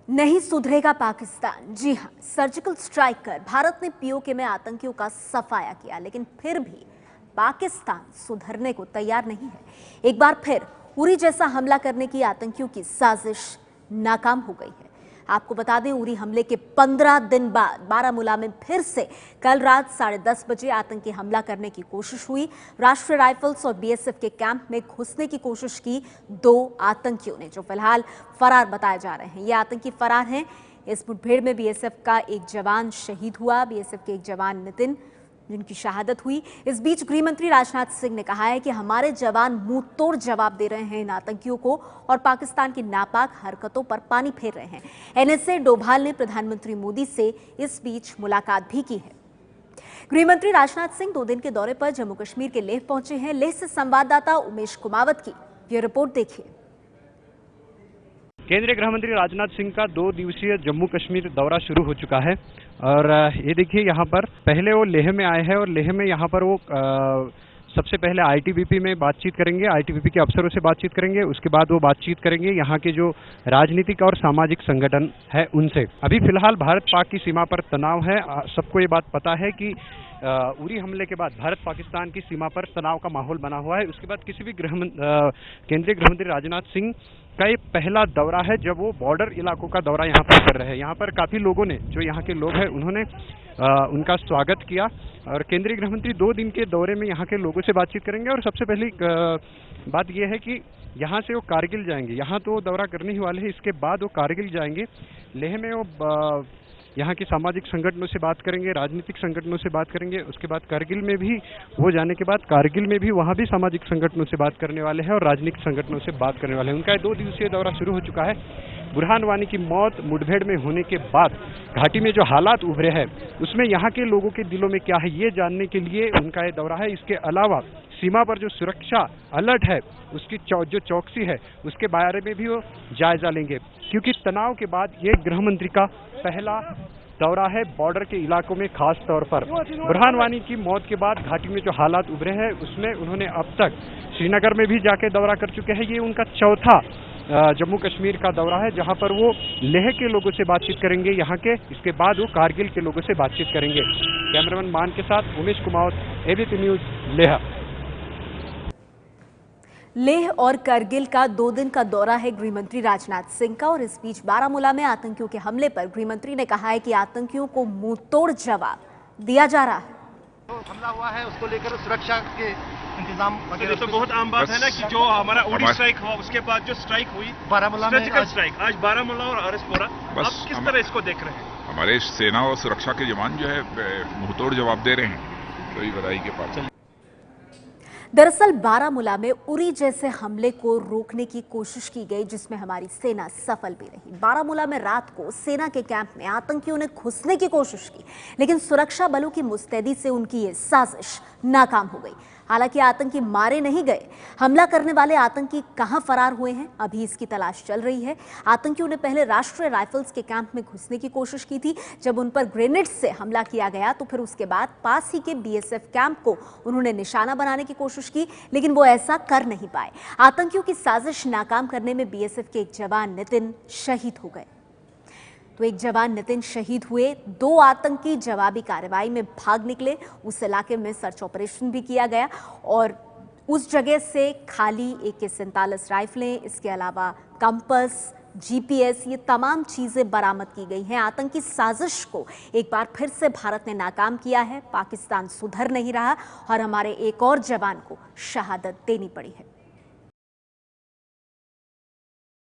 नहीं सुधरेगा पाकिस्तान। जी हां, सर्जिकल स्ट्राइक कर भारत ने पीओके में आतंकियों का सफाया किया, लेकिन फिर भी पाकिस्तान सुधरने को तैयार नहीं है। एक बार फिर उरी जैसा हमला करने की आतंकियों की साजिश नाकाम हो गई है। आपको बता दें, उरी हमले के 15 दिन बाद बारामूला में फिर से कल रात 10:30 बजे आतंकी हमला करने की कोशिश हुई। राष्ट्रीय राइफल्स और बीएसएफ के कैंप में घुसने की कोशिश की 2 आतंकियों ने, जो फिलहाल फरार बताए जा रहे हैं। ये आतंकी फरार हैं। इस मुठभेड़ में बीएसएफ का एक जवान शहीद हुआ, बीएसएफ के एक जवान नितिन, जिनकी शहादत हुई। इस बीच गृह मंत्री राजनाथ सिंह ने कहा है कि हमारे जवान मुंह तोड़ जवाब दे रहे हैं इन आतंकियों को और पाकिस्तान की नापाक हरकतों पर पानी फेर रहे हैं। एनएसए डोभाल ने प्रधानमंत्री मोदी से इस बीच मुलाकात भी की है। गृह मंत्री राजनाथ सिंह 2 दिन के दौरे पर जम्मू कश्मीर के लेह पहुंचे हैं। लेह से संवाददाता उमेश कुमावत की ये रिपोर्ट देखिए। केंद्रीय गृह मंत्री राजनाथ सिंह का 2 दिवसीय जम्मू कश्मीर दौरा शुरू हो चुका है और ये देखिए, यहाँ पर पहले वो लेह में आए हैं और लेह में यहाँ पर वो सबसे पहले आईटीबीपी में बातचीत करेंगे, आईटीबीपी के अफसरों से बातचीत करेंगे। उसके बाद वो बातचीत करेंगे यहाँ के जो राजनीतिक और सामाजिक संगठन है उनसे। अभी फिलहाल भारत पाक की सीमा पर तनाव है। सबको ये बात पता है कि उरी हमले के बाद भारत पाकिस्तान की सीमा पर तनाव का माहौल बना हुआ है। उसके बाद किसी भी केंद्रीय गृह मंत्री राजनाथ सिंह का ये पहला दौरा है जब वो बॉर्डर इलाकों का दौरा यहाँ पर कर रहे हैं। यहाँ पर काफ़ी लोगों ने, जो यहाँ के लोग हैं, उन्होंने उनका स्वागत किया और केंद्रीय गृह मंत्री 2 दिन के दौरे में यहाँ के लोगों से बातचीत करेंगे। और सबसे पहली बात यह है कि यहाँ से वो कारगिल जाएंगे। यहाँ तो दौरा करने ही वाले हैं, इसके बाद वो कारगिल जाएंगे। लेह में वो यहाँ के सामाजिक संगठनों से बात करेंगे, राजनीतिक संगठनों से बात करेंगे। उसके बाद कारगिल में भी वो जाने के बाद कारगिल में भी वहाँ भी सामाजिक संगठनों से बात करने वाले हैं और राजनीतिक संगठनों से बात करने वाले हैं। उनका 2 दिवसीय दौरा शुरू हो चुका है। बुरहान वानी की मौत मुठभेड़ में होने के बाद घाटी में जो हालात उभरे हैं उसमें यहाँ के लोगों के दिलों में क्या है, ये जानने के लिए उनका ये दौरा है। इसके अलावा सीमा पर जो सुरक्षा अलर्ट है, उसकी जो चौकसी है, उसके बारे में भी वो जायजा लेंगे, क्योंकि तनाव के बाद ये गृह मंत्री का पहला दौरा है बॉर्डर के इलाकों में। खास तौर पर बुरहान वानी की मौत के बाद घाटी में जो हालात उभरे हैं उसमें उन्होंने अब तक श्रीनगर में भी जाके दौरा कर चुके हैं। ये उनका चौथा जम्मू कश्मीर का दौरा है, जहां पर वो लेह के लोगों से बातचीत करेंगे यहाँ के। इसके बाद वो कारगिल के लोगों से बातचीत करेंगे। कैमरामैन मान के साथ उमेश कुमावत, एबीपी न्यूज, लेह। लेह और करगिल का 2 दिन का दौरा है गृह मंत्री राजनाथ सिंह का। और इस बीच बारामूला में आतंकियों के हमले पर गृह मंत्री ने कहा है कि आतंकियों को मुंहतोड़ जवाब दिया जा रहा है। तो हमला हुआ है, उसको लेकर सुरक्षा के इंतजाम वगैरह तो बहुत आम बात है ना कि जो हमारा उड़ी स्ट्राइक हुआ उसके बाद जो स्ट्राइक हुई बारामूला में, आज बारामूला और आरएसपुरा, आप किस तरह इसको देख रहे हैं? हमारे सेना और सुरक्षा के जवान जो है मुंहतोड़ जवाब दे रहे हैं, तो ये बधाई के पात्र। दरअसल बारामूला में उरी जैसे हमले को रोकने की कोशिश की गई, जिसमें हमारी सेना सफल भी रही। बारामूला में रात को सेना के कैंप में आतंकियों ने घुसने की कोशिश की, लेकिन सुरक्षा बलों की मुस्तैदी से उनकी ये साजिश नाकाम हो गई। हालांकि आतंकी मारे नहीं गए। हमला करने वाले आतंकी कहां फरार हुए हैं, अभी इसकी तलाश चल रही है। आतंकियों ने पहले राष्ट्रीय राइफल्स के कैंप में घुसने की कोशिश की थी। जब उन पर ग्रेनेड से हमला किया गया तो फिर उसके बाद पास ही के बीएसएफ कैंप को उन्होंने निशाना बनाने की कोशिश की, लेकिन वो ऐसा कर नहीं पाए। आतंकियों की साजिश नाकाम करने में बीएसएफ के एक जवान नितिन शहीद हो गए। तो एक जवान नितिन शहीद हुए। 2 आतंकी जवाबी कार्रवाई में भाग निकले। उस इलाके में सर्च ऑपरेशन भी किया गया और उस जगह से खाली AK-47 राइफलें, इसके अलावा कंपास, GPS, ये तमाम चीजें बरामद की गई हैं। आतंकी साजिश को एक बार फिर से भारत ने नाकाम किया है। पाकिस्तान सुधर नहीं रहा और हमारे एक और जवान को शहादत देनी पड़ी है।